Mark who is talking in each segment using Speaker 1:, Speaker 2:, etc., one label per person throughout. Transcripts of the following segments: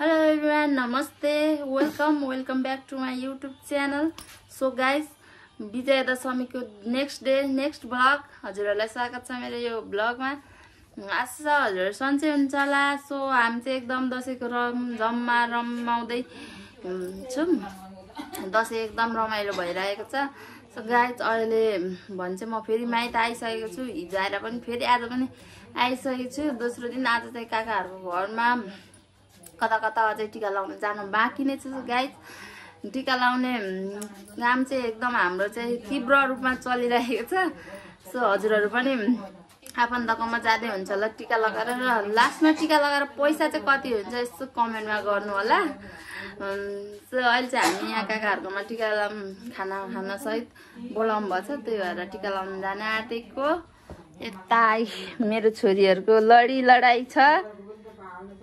Speaker 1: Hello everyone, namaste, welcome back to my YouTube channel. So guys, विजय दशमीको next blog हजुरहरुलाई स्वागत छ मेरो यो ब्लगमा। आशा हजुर सन्चै हुन्छ होला। सो हामी चाहिँ एकदम दशैंको जम्मा रमाउँदै छौं। दशैं एकदम रमाइलो भइरहेको छ। सो गाइस अहिले भन्छ म फेरि माइत आइसकेको छु। हिजो आएर पनि फेरि आज पनि आइसकेको छु। दोस्रो दिन आज चाहिँ काकाहरुको घरमा कता अझै टिका लाउन जानु बाँकी नै छ गाइस। टिका लाउने काम चाहिँ एकदम हाम्रो चाहिँ तीव्र रूपमा चलिरहेको छ। सो हजुरहरु पनि आफन्तकोमा जाँदै हुन्छ होला टिका लगाएर। र लास्टमा टिका लगाएर पैसा चाहिँ कति हुन्छ यसो कमेन्टमा गर्नु होला। सो अहिले चाहिँ हामी यहाँ काकाहरुकोमा टिका खाना सहित बोलाउनु भएको छ। त्यही भएर टिका लाउन जान आँटेको। यता मेरो छोरीहरुको लडाई छ।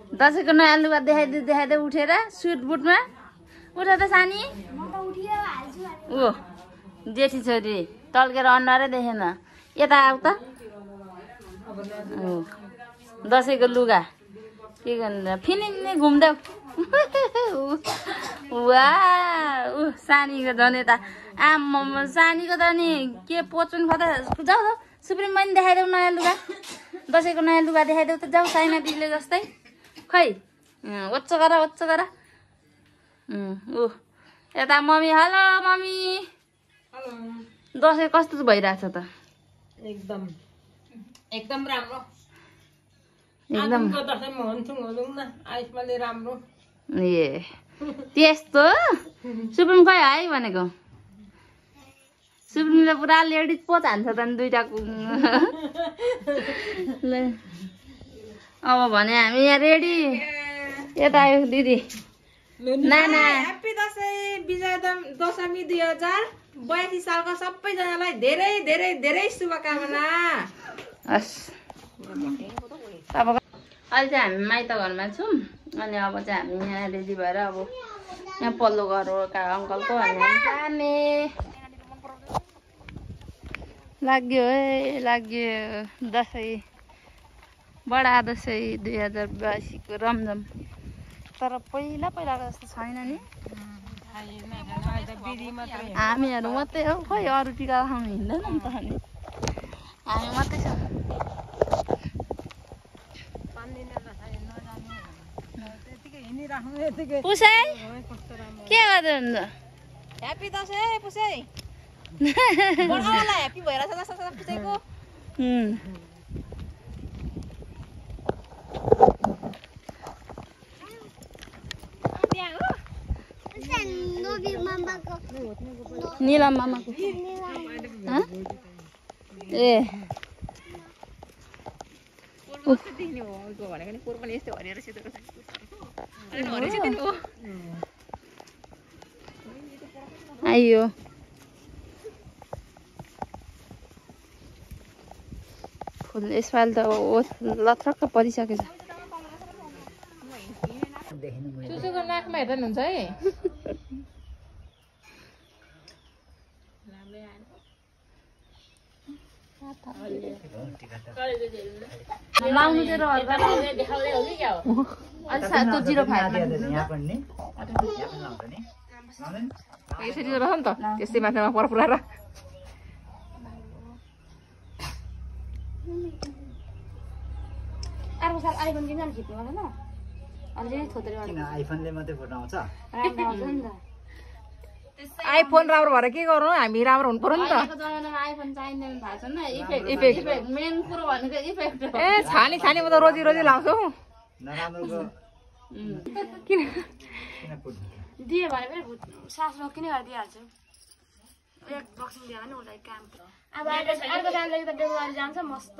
Speaker 1: दशैंको नयाँ लुगा देखाइदे उठेर सुट बुटमा उठ त सानी। ओ जेठी छोरी टल्केर अनुहारै देखेन। यता आऊ त। दशैंको लुगा के गर्नु फिनिन्ने घुम्दै वाह सानीको झन् यता आम्मा सानीको त नि के पोचुन खदा जाऊ सुप्रिम पनि देखाइदेऊ नयाँ लुगा। दशैंको नयाँ लुगा देखाइदेऊ त जाऊ साइना दिदीले जस्तै। खै ओच्चो गर यता mummy. Hello mummy.
Speaker 2: Hello.
Speaker 1: Dashain कस्तो भइरहेछ त?
Speaker 2: एकदम राम्रो।
Speaker 1: एकदम
Speaker 2: दशैंमा हुन्छौँ न आइसमाले राम्रो।
Speaker 1: ए त्यस्तो सुप्रिम खै है भनेको। सुप्रिमले पुरा लेडिज पोच हान्छ त दुईटाको। अब भने हामी यहाँ रेडी। यता आयो दिदी। नाना
Speaker 2: ह्यापी दशैं विजय दशमी 2082 सालको सबैजनालाई धेरै धेरै धेरै शुभकामना।
Speaker 1: हस् अब अहिले चाहिँ हामी माइत घरमा छौँ। अनि अब चाहिँ हामी यहाँ रेडी भएर अब यहाँ पल्लो घरका अङ्कलको जाने लाग्यो है लाग्यो। दशैं बडा दशैं 2082 को रमझम। तर पहिलाको जस्तो छैन नि। हामीहरू मात्रै हो खै अरू टिका खाउनु हिँड्दैन नि त। अनि हामी मात्रै छ। पुसै के गर्दै हुन्छ?
Speaker 2: ह्यापी दशैं पुसै। बडालाई ह्यापी भइरहेछ जस्तो पुसैको।
Speaker 1: निलम मामाको ए आइयो फुल यसपालि त लत्रक्क परिसकेछ।
Speaker 2: चुचुको नाकमा हेर्दा हुन्छ है।
Speaker 1: लाउनु चाहिँ देखाउँदै हो कि क्या हो? अच्छा त्यो 05
Speaker 2: यसरी रह नि त त्यसै माथिमा पर पुराएर।
Speaker 3: अर्को साल आइफोन किन खिच्नु होला न? अलि थोत्रे
Speaker 4: किन आइफोनले मात्रै फोटो आउँछ?
Speaker 3: राम्रो आउँछ नि त।
Speaker 2: आइफोन राम्रो भएर के गर्नु हामी राम्रो हुनु पर्यो नि त।
Speaker 1: अहिलेको जमानामा आइफोन चाहिँदैन थाहा छ नि। इफेक्ट मेन कुरो भनेको इफेक्ट हो।
Speaker 2: ए छानी म त रोजी लाउँछु।
Speaker 4: नराम्रोको
Speaker 2: किन
Speaker 3: दियो भने पनि सासमा किन गरिदिइहाल्छु। एक बक्सिङ दियो भने उसलाई काम। अब अर्को सालदेखि त डेलिभरी जान्छ मस्त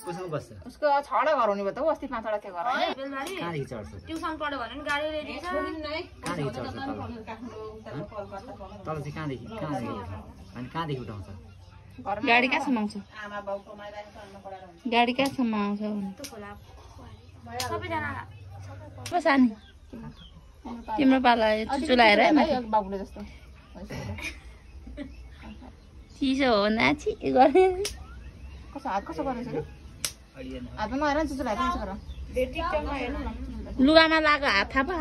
Speaker 4: कोसँग बस्छ?
Speaker 2: उसको 6वटा घर हुने भयो त। अस्ति 5वटा थियो घर हैन।
Speaker 4: कहाँदेखि चढ्छ?
Speaker 3: ट्युसन पढ्यो भने गाडी रेडी छ।
Speaker 4: कहाँदेखि चढ्छ तल? तल चाहिँ कहाँदेखि अनि कहाँदेखि उठाउँछ?
Speaker 1: गाडी कहाँसम्म आउँछ? गाडी कहाँसम्म आउँछ?
Speaker 3: सबैजना
Speaker 1: सानी तिम्रो पाला चुचु लगाएर
Speaker 2: बाबुले जस्तो
Speaker 1: चिसो हो नाची गर्ने।
Speaker 2: कसो हात कसो गर्नु छ? हातमा नहेर चुचु लगाएर
Speaker 1: लुगामा लाग्यो हात थापा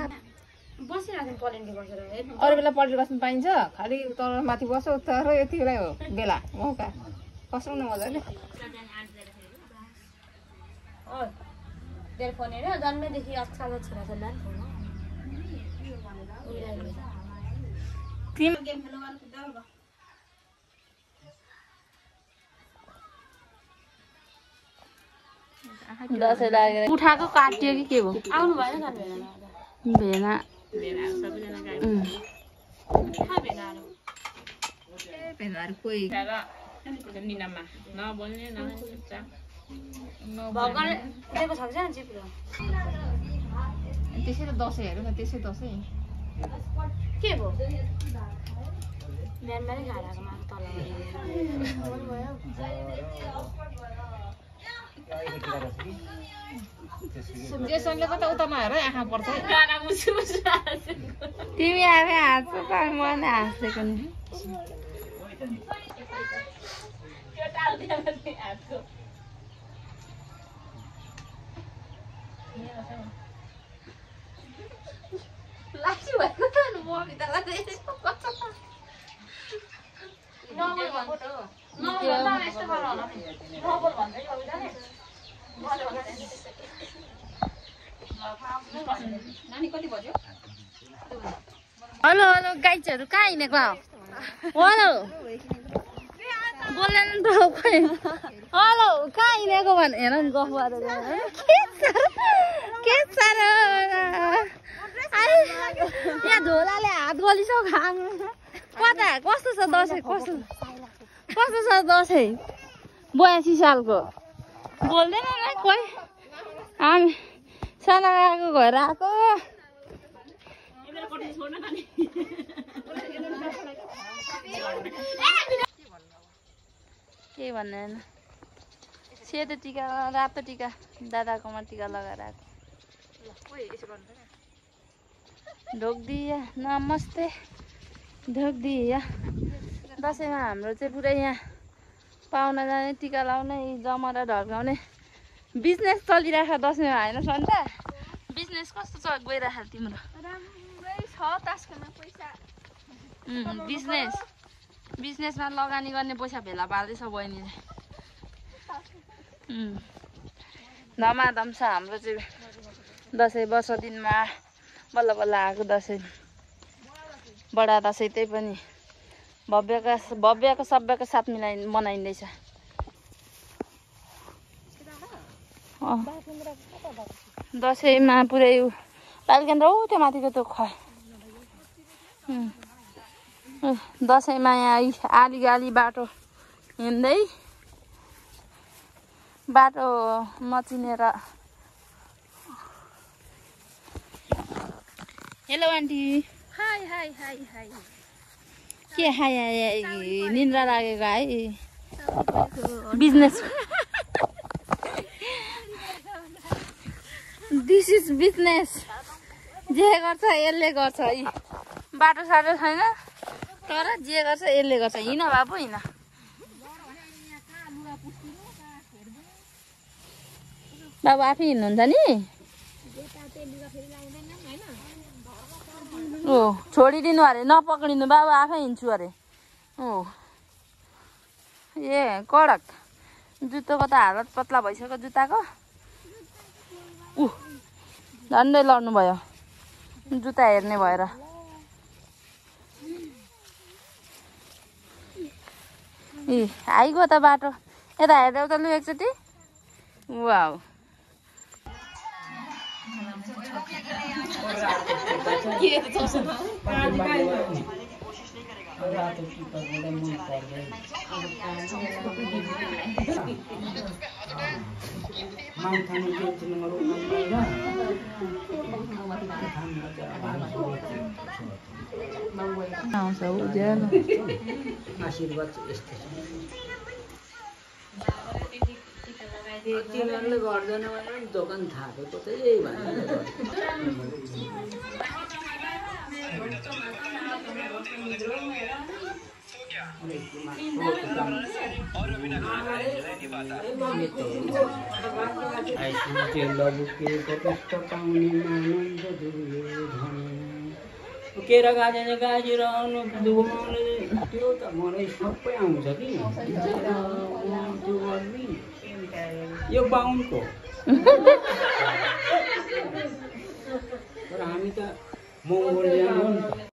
Speaker 3: बसिरहेको पलेन्टी बसेर
Speaker 2: अरू बेला पल्टी बस्नु पाइन्छ खालि तल माथि बस्छ तर यति बेला हो बेला मौका बसौँ न मजाले
Speaker 3: तेरो फोन हेर जन्मेदेखि अचानक छोरा छोरा
Speaker 1: दसैँ लागेर उठाएको काट्यो कि के भयो
Speaker 3: आउनु भएन
Speaker 1: भेना
Speaker 2: भेनाहरू कोही
Speaker 3: भगवान दिएको छ कि चिप्लो
Speaker 2: त्यसै त दसैँ हेरौँ न त्यसै दसैँ
Speaker 3: के भयो बिहान बिहानै खाएर आएको माथि तल
Speaker 2: जेसनले कता उता नहेर आँखा पर्छ
Speaker 1: तिमी आफै हाँस्छौ त म नै हाँसेको नि हेलो हेलो गाइजहरू कहाँ हिँडेको हेलो बोलेन त खोइ हेलो कहाँ हिँडेको भने हेर नि गफ गरेको के साह्रो यहाँ झोलाले हात गलिसक्यो खानु कता कस्तो छ दसैँ कस्तो छ दसैँ 82 सालको बोल्दैन न कोही हामी सानो आएको घर आएको के भन्ने होइन सेतो टिका रातो टिका दादाकोमा टिका लगाएर आएको ढोकदिया नमस्ते ढोकदिया दसैँमा हाम्रो चाहिँ पुरै यहाँ पाहुना जाने टिका लाउने जमरा ढल्काउने बिजनेस चलिरहेको दसैँमा होइन सन्ता बिजनेस कस्तो छ गइरहेको तिम्रो बिजनेसमा लगानी गर्ने पैसा भेला पार्दैछ बहिनीले धमाधम छ हाम्रो चाहिँ दसैँ वर्ष दिनमा बल्ल बल्ल आएको दसैँ बडा दसैँ त्यही पनि भव्यको सभ्यको साथ मनाइँदैछ दसैँमा पुरै बालकेन्द्र ऊ त्यो माथिको त्यो दसैँमा यहाँ आलीगाली बाटो हिँड्दै बाटो नचिनेर hello aunty
Speaker 3: hi hi hi hi
Speaker 1: के हाई निन्द्रा लागेको है बिजनेस दिस इज बिजनेस जे गर्छ यसले गर्छ बाटो साटो छैन तर जे गर्छ यसले गर्छ हिँड बाबु हिँड बाबु आफै हिँड्नुहुन्छ नि ओ छोडिदिनु अरे नपक्रिनु बाबु आफै हिँड्छु अरे ओ ए कडक जुत्तोको त हालत पत्ला भइसक्यो जुत्ताको झन्डै लड्नु भयो जुत्ता हेर्ने भएर आइगयो त बाटो यता हेर्दै त लु एकचोटि वाउ आउँछ उज्यालो
Speaker 4: आशीर्वाद यस्तो तिमीहरूले गर्दैन भने दोकान थापेको चाहिँ यही भनेर केरा गाजेर गाजिरहनु दुबाउनु त्यो त मलाई सबै आउँछ कि यो बाहुनको तर हामी त मङ्गोलियन हो नि त